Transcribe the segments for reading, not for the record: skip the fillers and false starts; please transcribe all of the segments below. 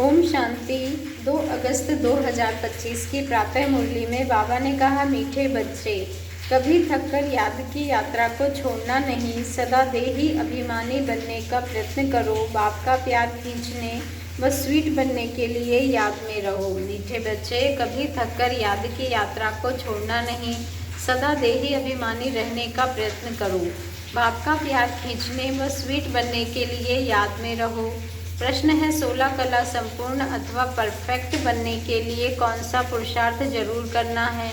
ओम शांति। 2 अगस्त 2025 की प्रातः मुरली में बाबा ने कहा, मीठे बच्चे, कभी थककर याद की यात्रा को छोड़ना नहीं, सदा देही अभिमानी बनने का प्रयत्न करो। बाप का प्यार खींचने व स्वीट बनने के लिए याद में रहो। मीठे बच्चे, कभी थककर याद की यात्रा को छोड़ना नहीं, सदा देही अभिमानी रहने का प्रयत्न करो। बाप का प्यार खींचने व स्वीट बनने के लिए याद में रहो। प्रश्न है, 16 कला संपूर्ण अथवा परफेक्ट बनने के लिए कौन सा पुरुषार्थ जरूर करना है?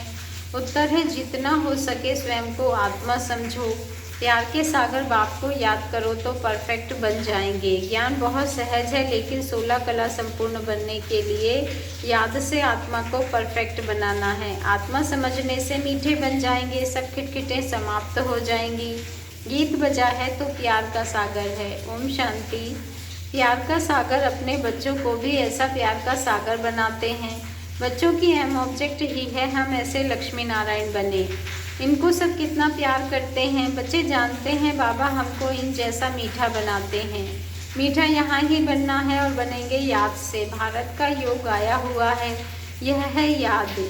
उत्तर है, जितना हो सके स्वयं को आत्मा समझो। प्यार के सागर बाप को याद करो तो परफेक्ट बन जाएंगे। ज्ञान बहुत सहज है, लेकिन 16 कला संपूर्ण बनने के लिए याद से आत्मा को परफेक्ट बनाना है। आत्मा समझने से मीठे बन जाएंगे, सब खिटखिटें समाप्त हो जाएंगी। गीत बजा है तो प्यार का सागर है। ओम शांति। प्यार का सागर अपने बच्चों को भी ऐसा प्यार का सागर बनाते हैं। बच्चों की अहम ऑब्जेक्ट ही है हम ऐसे लक्ष्मी नारायण बने। इनको सब कितना प्यार करते हैं। बच्चे जानते हैं बाबा हमको इन जैसा मीठा बनाते हैं। मीठा यहाँ ही बनना है और बनेंगे याद से। भारत का योग गाया हुआ है, यह है याद।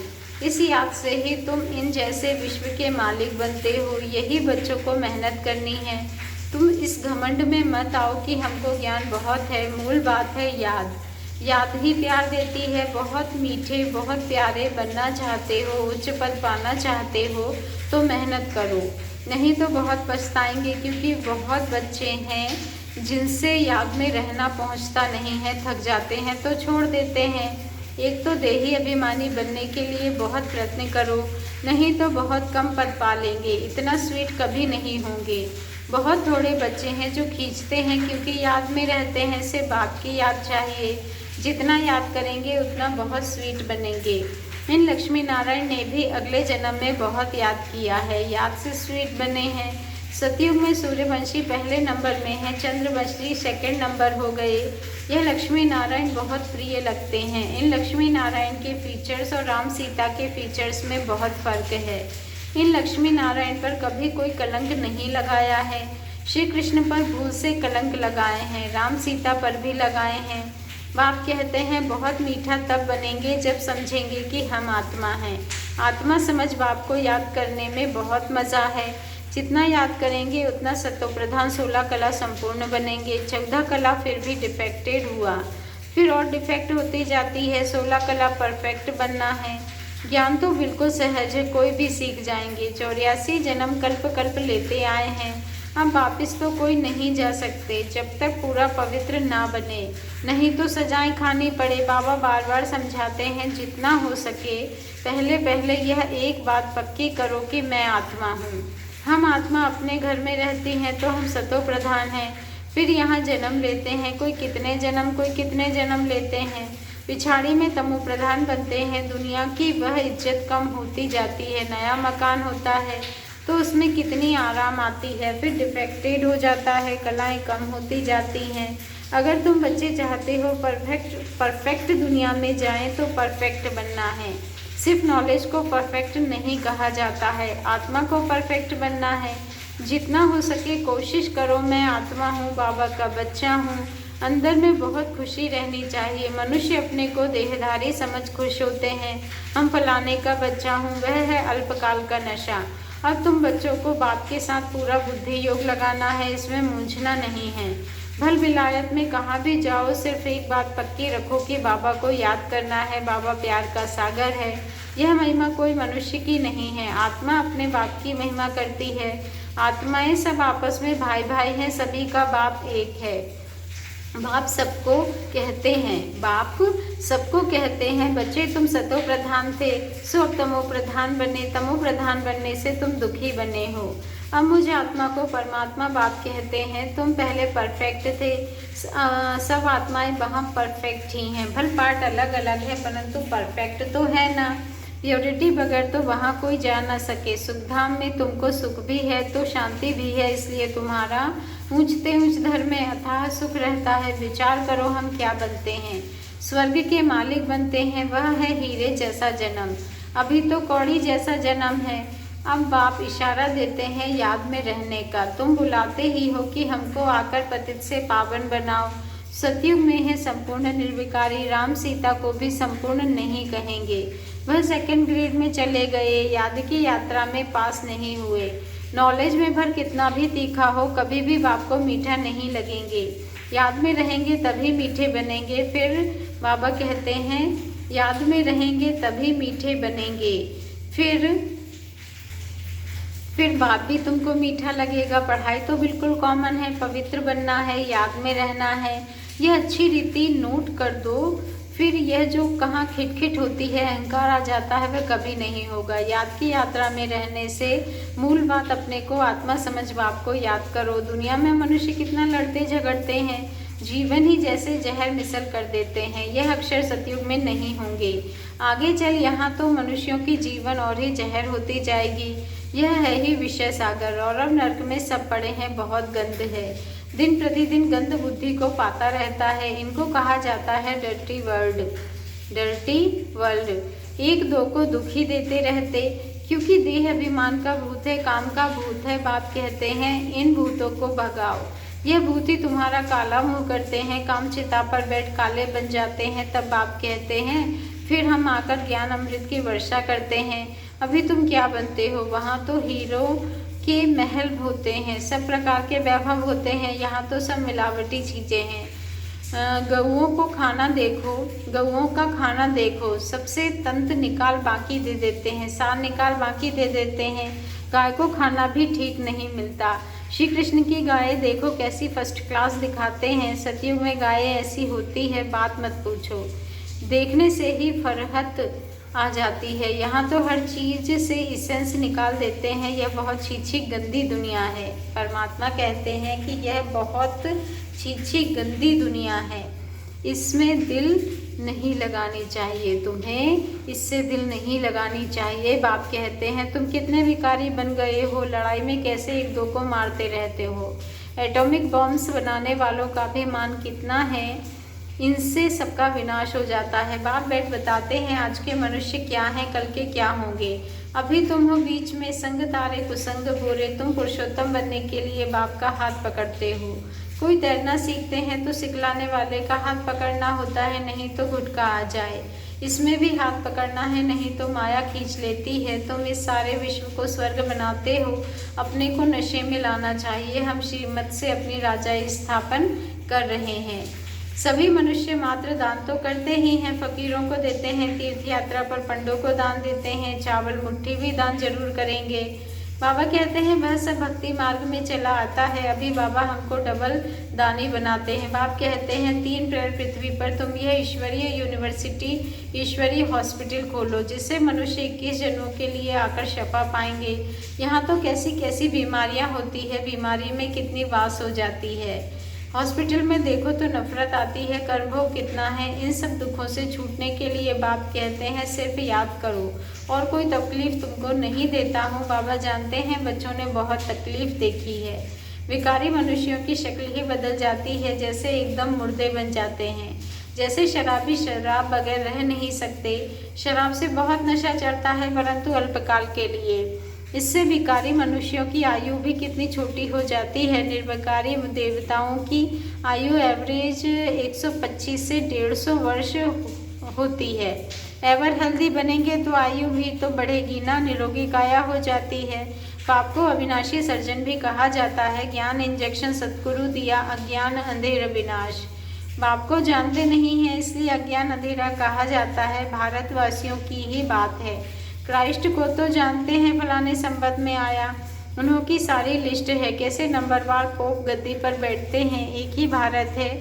इस याद से ही तुम इन जैसे विश्व के मालिक बनते हो। यही बच्चों को मेहनत करनी है। तुम इस घमंड में मत आओ कि हमको ज्ञान बहुत है। मूल बात है याद। याद ही प्यार देती है। बहुत मीठे, बहुत प्यारे बनना चाहते हो, उच्च पद पाना चाहते हो तो मेहनत करो, नहीं तो बहुत पछताएंगे। क्योंकि बहुत बच्चे हैं जिनसे याद में रहना पहुंचता नहीं है, थक जाते हैं तो छोड़ देते हैं। एक तो देही अभिमानी बनने के लिए बहुत प्रयत्न करो, नहीं तो बहुत कम पद पा लेंगे। इतना स्वीट कभी नहीं होंगे। बहुत थोड़े बच्चे हैं जो खींचते हैं क्योंकि याद में रहते हैं, सिर्फ बाप की याद चाहिए। जितना याद करेंगे उतना बहुत स्वीट बनेंगे। इन लक्ष्मी नारायण ने भी अगले जन्म में बहुत याद किया है, याद से स्वीट बने हैं। सतयुग में सूर्यवंशी पहले नंबर में है, चंद्रवंशी सेकंड नंबर हो गए। यह लक्ष्मी नारायण बहुत प्रिय लगते हैं। इन लक्ष्मी नारायण के फीचर्स और राम सीता के फीचर्स में बहुत फर्क है। इन लक्ष्मी नारायण पर कभी कोई कलंक नहीं लगाया है। श्री कृष्ण पर भूल से कलंक लगाए हैं, राम सीता पर भी लगाए हैं। बाप कहते हैं बहुत मीठा तब बनेंगे जब समझेंगे कि हम आत्मा हैं। आत्मा समझ बाप को याद करने में बहुत मज़ा है। जितना याद करेंगे उतना सत्व प्रधान 16 कला संपूर्ण बनेंगे। 14 कला फिर भी डिफेक्टेड हुआ, फिर और डिफेक्ट होती जाती है। 16 कला परफेक्ट बनना है। ज्ञान तो बिल्कुल सहज है, कोई भी सीख जाएंगे। 84 जन्म कल्प कल्प लेते आए हैं, अब वापिस तो कोई नहीं जा सकते जब तक पूरा पवित्र ना बने, नहीं तो सजाएं खानी पड़े। बाबा बार बार समझाते हैं, जितना हो सके पहले पहले यह एक बात पक्की करो कि मैं आत्मा हूँ। हम आत्मा अपने घर में रहती हैं तो हम सतो प्रधान हैं, फिर यहाँ जन्म लेते हैं। कोई कितने जन्म लेते हैं। पिछाड़ी में तमो प्रधान बनते हैं। दुनिया की वह इज्जत कम होती जाती है। नया मकान होता है तो उसमें कितनी आराम आती है, फिर डिफेक्टेड हो जाता है, कलाएं कम होती जाती हैं। अगर तुम बच्चे चाहते हो परफेक्ट दुनिया में जाएं तो परफेक्ट बनना है। सिर्फ नॉलेज को परफेक्ट नहीं कहा जाता है, आत्मा को परफेक्ट बनना है। जितना हो सके कोशिश करो, मैं आत्मा हूँ, बाबा का बच्चा हूँ। अंदर में बहुत खुशी रहनी चाहिए। मनुष्य अपने को देहधारी समझ खुश होते हैं। हम फलाने का बच्चा हूँ, वह है अल्पकाल का नशा। अब तुम बच्चों को बाप के साथ पूरा बुद्धि योग लगाना है, इसमें मूंझना नहीं है। भल विलायत में कहाँ भी जाओ, सिर्फ एक बात पक्की रखो कि बाबा को याद करना है। बाबा प्यार का सागर है। यह महिमा कोई मनुष्य की नहीं है, आत्मा अपने बाप की महिमा करती है। आत्माएं सब आपस में भाई भाई हैं, सभी का बाप एक है। बाप सबको कहते हैं बच्चे तुम सतो प्रधान थे, सो अब तमो प्रधान बने। तमो प्रधान बनने से तुम दुखी बने हो। अब मुझे आत्मा को परमात्मा बाप कहते हैं। तुम पहले परफेक्ट थे। सब आत्माएं वहाँ परफेक्ट ही हैं। भल पार्ट अलग अलग है परंतु परफेक्ट तो है ना। प्योरिटी बगैर तो वहाँ कोई जा ना सके। सुखधाम में तुमको सुख भी है तो शांति भी है, इसलिए तुम्हारा ऊंचते ऊंच धर्म में अथाह सुख रहता है। विचार करो हम क्या बनते हैं। स्वर्ग के मालिक बनते हैं, वह है हीरे जैसा जन्म। अभी तो कौड़ी जैसा जन्म है। अब बाप इशारा देते हैं याद में रहने का। तुम बुलाते ही हो कि हमको आकर पतित से पावन बनाओ। सतयुग में है संपूर्ण निर्विकारी, राम सीता को भी संपूर्ण नहीं कहेंगे। वह सेकंड ग्रेड में चले गए, याद की यात्रा में पास नहीं हुए। नॉलेज में भर कितना भी तीखा हो, कभी भी बाप को मीठा नहीं लगेंगे। याद में रहेंगे तभी मीठे बनेंगे। फिर बाबा कहते हैं याद में रहेंगे तभी मीठे बनेंगे। फिर बाप भी तुमको मीठा लगेगा। पढ़ाई तो बिल्कुल कॉमन है, पवित्र बनना है, याद में रहना है, यह अच्छी रीति नोट कर दो। फिर यह जो कहाँ खिटखिट होती है, अहंकार आ जाता है, वह कभी नहीं होगा। याद की यात्रा में रहने से मूल बात अपने को आत्मा समझ बाप को याद करो। दुनिया में मनुष्य कितना लड़ते झगड़ते हैं, जीवन ही जैसे जहर मिसल कर देते हैं। यह अक्षर सतयुग में नहीं होंगे। आगे चल यहाँ तो मनुष्यों की जीवन और ही जहर होती जाएगी। यह है ही विषय सागर, और अब नर्क में सब पड़े हैं, बहुत गंध है। दिन प्रतिदिन गंध बुद्धि को पाता रहता है। इनको कहा जाता है डर्टी वर्ल्ड। डर्टी वर्ल्ड एक दो को दुखी देते रहते, क्योंकि देह अभिमान का भूत है, काम का भूत है। बाप कहते हैं इन भूतों को भगाओ। यह भूत ही तुम्हारा काला मुंह करते हैं, काम चिता पर बैठ काले बन जाते हैं। तब बाप कहते हैं फिर हम आकर ज्ञान अमृत की वर्षा करते हैं। अभी तुम क्या बनते हो? वहाँ तो हीरो के महल होते हैं, सब प्रकार के वैभव होते हैं। यहाँ तो सब मिलावटी चीज़ें हैं। गऊओं को खाना देखो, गऊओं का खाना देखो, सबसे तंत निकाल बाकी दे देते हैं, सार निकाल बाकी दे देते हैं। गाय को खाना भी ठीक नहीं मिलता। श्री कृष्ण की गाय देखो कैसी फर्स्ट क्लास दिखाते हैं। सतयुग में गाय ऐसी होती है, बात मत पूछो, देखने से ही फरहत आ जाती है। यहाँ तो हर चीज़ से इसेंस निकाल देते हैं। यह बहुत छीछी गंदी दुनिया है। परमात्मा कहते हैं कि यह बहुत छीछी गंदी दुनिया है, इसमें दिल नहीं लगानी चाहिए तुम्हें, इससे दिल नहीं लगानी चाहिए। बाप कहते हैं तुम कितने विकारी बन गए हो, लड़ाई में कैसे एक दो को मारते रहते हो। एटॉमिक बॉम्ब्स बनाने वालों का भी मान कितना है, इनसे सबका विनाश हो जाता है। बाप बैठ बताते हैं आज के मनुष्य क्या हैं, कल के क्या होंगे। अभी तुम हो बीच में संग तारे कुसंग बोरे। तुम पुरुषोत्तम बनने के लिए बाप का हाथ पकड़ते हो। कोई तैरना सीखते हैं तो सिखलाने वाले का हाथ पकड़ना होता है, नहीं तो घुटका आ जाए। इसमें भी हाथ पकड़ना है, नहीं तो माया खींच लेती है। तुम इस सारे विश्व को स्वर्ग बनाते हो, अपने को नशे में लाना चाहिए। हम श्रीमत से अपनी राजाई स्थापन कर रहे हैं। सभी मनुष्य मात्र दान तो करते ही हैं, फकीरों को देते हैं, तीर्थ यात्रा पर पंडों को दान देते हैं, चावल मुट्ठी भी दान जरूर करेंगे। बाबा कहते हैं वह सब भक्ति मार्ग में चला आता है। अभी बाबा हमको डबल दानी बनाते हैं। बाप कहते हैं 3 पैर पृथ्वी पर तुम यह ईश्वरीय यूनिवर्सिटी, ईश्वरीय हॉस्पिटल खोलो, जिससे मनुष्य 21 जन्मों के लिए आकर शफा पाएंगे। यहाँ तो कैसी कैसी बीमारियाँ होती है, बीमारी में कितनी वास हो जाती है। हॉस्पिटल में देखो तो नफरत आती है, कर्मभोग कितना है। इन सब दुखों से छूटने के लिए बाप कहते हैं सिर्फ याद करो, और कोई तकलीफ तुमको नहीं देता हूँ। बाबा जानते हैं बच्चों ने बहुत तकलीफ देखी है। विकारी मनुष्यों की शक्ल ही बदल जाती है, जैसे एकदम मुर्दे बन जाते हैं। जैसे शराबी शराब बगैर रह नहीं सकते। शराब से बहुत नशा चढ़ता है, परंतु अल्पकाल के लिए। इससे विकारी मनुष्यों की आयु भी कितनी छोटी हो जाती है। निर्विकारी देवताओं की आयु एवरेज 125 से 150 वर्ष होती है। एवर हेल्दी बनेंगे तो आयु भी तो बढ़ेगी ना, निरोगी काया हो जाती है। पाप को अविनाशी सर्जन भी कहा जाता है। ज्ञान इंजेक्शन सतगुरु दिया, अज्ञान अंधेर विनाश। बाप को जानते नहीं है, इसलिए अज्ञान अंधेरा कहा जाता है। भारतवासियों की ही बात है। क्राइस्ट को तो जानते हैं, फलाने संबत में आया, उन्होंने सारी लिस्ट है। कैसे नंबरवार पोप गद्दी पर बैठते हैं। एक ही भारत है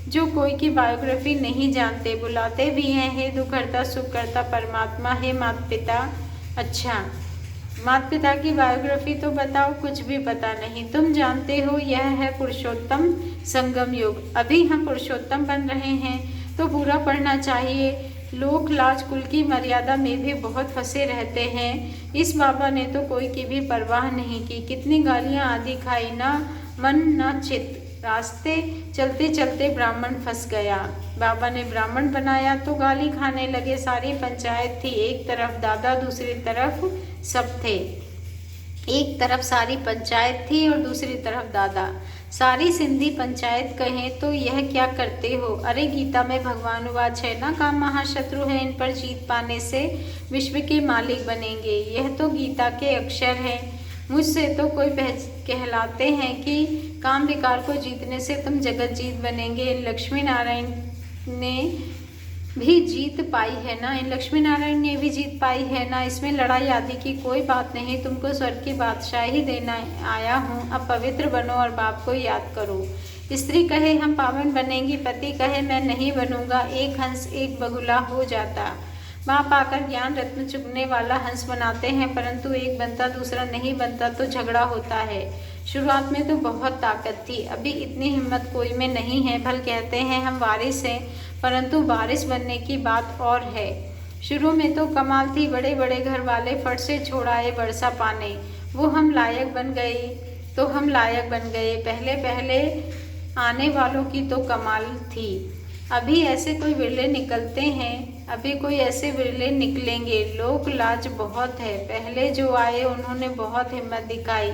जो कोई की बायोग्राफी नहीं जानते, बुलाते भी हैं हे दुखहर्ता सुखकर्ता परमात्मा, हे माता पिता। अच्छा, माता पिता की बायोग्राफी तो बताओ, कुछ भी पता नहीं। तुम जानते हो यह है पुरुषोत्तम संगम युग। अभी हम पुरुषोत्तम बन रहे हैं तो पूरा पढ़ना चाहिए। लोक लाज कुल की मर्यादा में भी बहुत फंसे रहते हैं। इस बाबा ने तो कोई की भी परवाह नहीं की। कितनी गालियां आदि खाई, ना मन ना चित्त। रास्ते चलते चलते ब्राह्मण फंस गया। बाबा ने ब्राह्मण बनाया तो गाली खाने लगे। सारी पंचायत थी, एक तरफ दादा दूसरी तरफ सब थे। एक तरफ सारी पंचायत थी और दूसरी तरफ दादा। सारी सिंधी पंचायत कहें तो यह क्या करते हो। अरे गीता में भगवान वाच है ना, काम महाशत्रु है, इन पर जीत पाने से विश्व के मालिक बनेंगे। यह तो गीता के अक्षर हैं। मुझसे तो कोई कहलाते हैं कि काम विकार को जीतने से तुम जगत जीत बनेंगे। लक्ष्मी नारायण ने भी जीत पाई है ना, इन लक्ष्मी नारायण ने भी जीत पाई है ना, इसमें लड़ाई आदि की कोई बात नहीं। तुमको स्वर्ग की बादशाही देना आया हूँ। अब पवित्र बनो और बाप को याद करो। स्त्री कहे हम पावन बनेंगी, पति कहे मैं नहीं बनूंगा, एक हंस एक बगुला हो जाता। बाप आकर ज्ञान रत्न चुगने वाला हंस बनाते हैं, परंतु एक बनता दूसरा नहीं बनता तो झगड़ा होता है। शुरुआत में तो बहुत ताकत थी, अभी इतनी हिम्मत कोई में नहीं है। भल कहते हैं हम वारिस हैं, परंतु वारिस बनने की बात और है। शुरू में तो कमाल थी, बड़े बड़े घर वाले फट से छोड़ाए बरसा पाने, वो हम लायक बन गए तो हम लायक बन गए। पहले पहले आने वालों की तो कमाल थी। अभी ऐसे कोई विरले निकलते हैं, अभी कोई ऐसे विरले निकलेंगे। लोक लाज बहुत है, पहले जो आए उन्होंने बहुत हिम्मत दिखाई,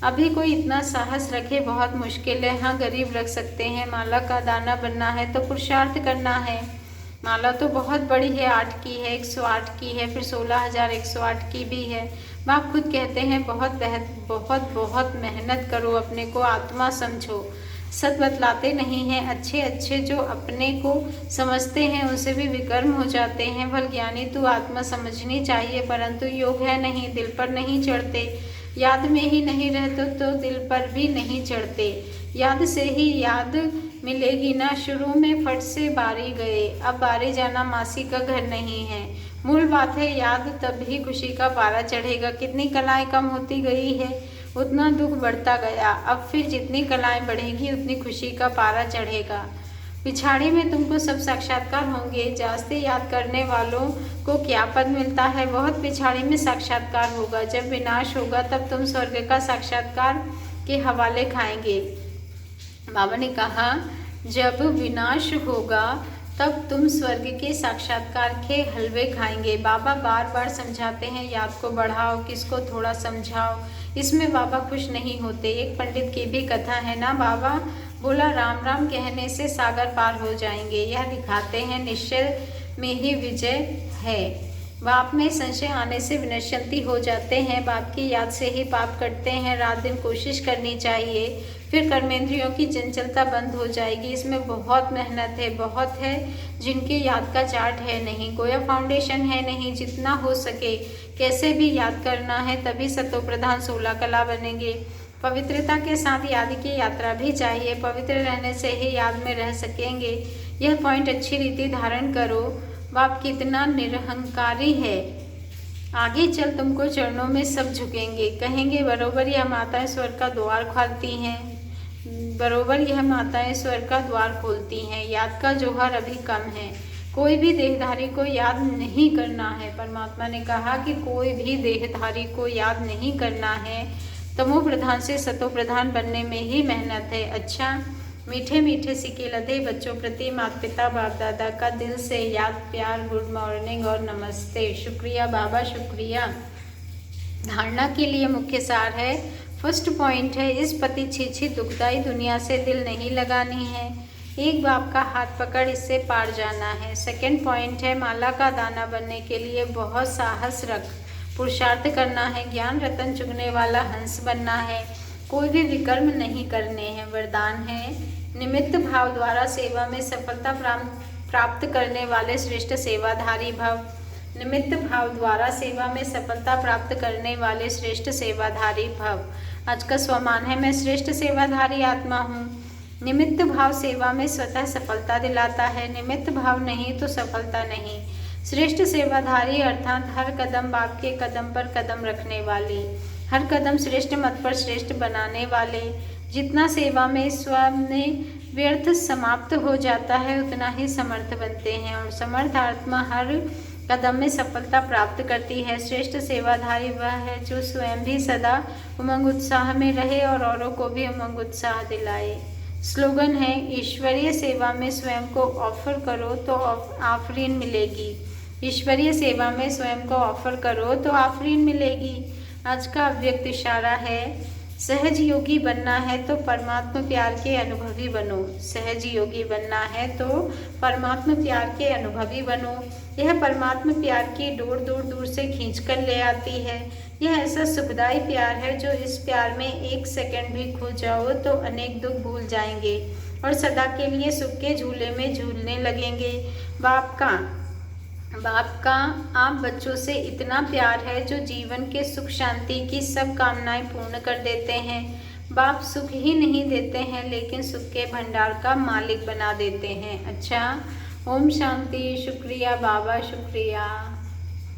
अभी कोई इतना साहस रखे बहुत मुश्किल है। हाँ गरीब रख सकते हैं, माला का दाना बनना है तो पुरुषार्थ करना है। माला तो बहुत बड़ी है, 8 की है, 108 की है, फिर 16,108 की भी है। बाप खुद कहते हैं बहुत मेहनत करो, अपने को आत्मा समझो। सत बतलाते नहीं हैं, अच्छे अच्छे जो अपने को समझते हैं उनसे भी विकर्म हो जाते हैं। भल ज्ञानी तू आत्मा समझनी चाहिए, परंतु योग है नहीं, दिल पर नहीं चढ़ते। याद में ही नहीं रहते तो दिल पर भी नहीं चढ़ते। याद से ही याद मिलेगी ना, शुरू में फट से बारी गए, अब बारी जाना मासी का घर नहीं है। मूल बात है याद, तब ही खुशी का पारा चढ़ेगा। कितनी कलाएं कम होती गई है उतना दुख बढ़ता गया, अब फिर जितनी कलाएं बढ़ेंगी उतनी खुशी का पारा चढ़ेगा। पिछाड़ी में तुमको सब साक्षात्कार होंगे, जास्ते याद करने वालों को क्या पद मिलता है, बहुत पिछाड़ी में साक्षात्कार होगा। जब विनाश होगा तब तुम स्वर्ग का साक्षात्कार के हवाले खाएंगे। बाबा ने कहा जब विनाश होगा तब तुम स्वर्ग के साक्षात्कार के हलवे खाएंगे। बाबा बार बार समझाते हैं याद को बढ़ाओ, किसको थोड़ा समझाओ। इसमें बाबा खुश नहीं होते। एक पंडित की भी कथा है ना, बाबा बोला राम राम कहने से सागर पार हो जाएंगे। यह दिखाते हैं निश्चय में ही विजय है। बाप में संशय आने से विनश्यंती हो जाते हैं। बाप की याद से ही पाप कटते हैं। रात दिन कोशिश करनी चाहिए, फिर कर्मेंद्रियों की चंचलता बंद हो जाएगी। इसमें बहुत मेहनत है, बहुत है जिनके याद का चार्ट है नहीं, कोई फाउंडेशन है नहीं। जितना हो सके कैसे भी याद करना है, तभी सतो प्रधान 16 कला बनेंगे। पवित्रता के साथ याद की यात्रा भी चाहिए, पवित्र रहने से ही याद में रह सकेंगे। यह पॉइंट अच्छी रीति धारण करो। बाप कितना निरहंकारी है, आगे चल तुमको चरणों में सब झुकेंगे, कहेंगे बरोबर यह माताएं स्वर्ग का द्वार खोलती हैं, बरोबर यह माताएं स्वर्ग का द्वार खोलती हैं। याद का जोहर अभी कम है। कोई भी देहधारी को याद नहीं करना है। परमात्मा ने कहा कि कोई भी देहधारी को याद नहीं करना है। तमो प्रधान से सतो प्रधान बनने में ही मेहनत है। अच्छा मीठे मीठे सिक्के लदे बच्चों प्रति माता पिता बाप दादा का दिल से याद प्यार, गुड मॉर्निंग और नमस्ते। शुक्रिया बाबा, शुक्रिया। धारणा के लिए मुख्य सार है। फर्स्ट पॉइंट है इस पति छी दुखदाई दुनिया से दिल नहीं लगानी है। एक बाप का हाथ पकड़ इससे पार जाना है। सेकंड पॉइंट है माला का दाना बनने के लिए बहुत साहस रख पुरुषार्थ करना है। ज्ञान रतन चुगने वाला हंस बनना है, कोई भी विकर्म नहीं करने हैं। वरदान है निमित्त भाव द्वारा सेवा में सफलता प्राप्त करने वाले श्रेष्ठ सेवाधारी भव। निमित्त भाव द्वारा सेवा में सफलता प्राप्त करने वाले श्रेष्ठ सेवाधारी भव। आज का स्वमान है मैं श्रेष्ठ सेवाधारी आत्मा हूँ। निमित्त भाव सेवा में स्वतः सफलता दिलाता है, निमित्त भाव नहीं तो सफलता नहीं। श्रेष्ठ सेवाधारी अर्थात हर कदम बाप के कदम पर कदम रखने वाले, हर कदम श्रेष्ठ मत पर श्रेष्ठ बनाने वाले। जितना सेवा में स्वयं व्यर्थ समाप्त हो जाता है उतना ही समर्थ बनते हैं, और समर्थ आत्मा हर कदम में सफलता प्राप्त करती है। श्रेष्ठ सेवाधारी वह है जो स्वयं भी सदा उमंग उत्साह में रहे और औरों को भी उमंग उत्साह दिलाए। स्लोगन है ईश्वरीय सेवा में स्वयं को ऑफर करो तो आफरीन मिलेगी। ईश्वरीय सेवा में स्वयं को ऑफर करो तो आफरीन मिलेगी। आज का अव्यक्त इशारा है सहज योगी बनना है तो परमात्मा प्यार के अनुभवी बनो। सहज योगी बनना है तो परमात्मा प्यार के अनुभवी बनो। यह परमात्मा प्यार की डोर दूर दूर से खींचकर ले आती है। यह ऐसा सुखदायी प्यार है जो इस प्यार में एक सेकंड भी खो जाओ तो अनेक दुख भूल जाएंगे और सदा के लिए सुख के झूले में झूलने लगेंगे। बाप का आप बच्चों से इतना प्यार है जो जीवन के सुख शांति की सब कामनाएं पूर्ण कर देते हैं। बाप सुख ही नहीं देते हैं लेकिन सुख के भंडार का मालिक बना देते हैं। अच्छा, ओम शांति। शुक्रिया बाबा, शुक्रिया।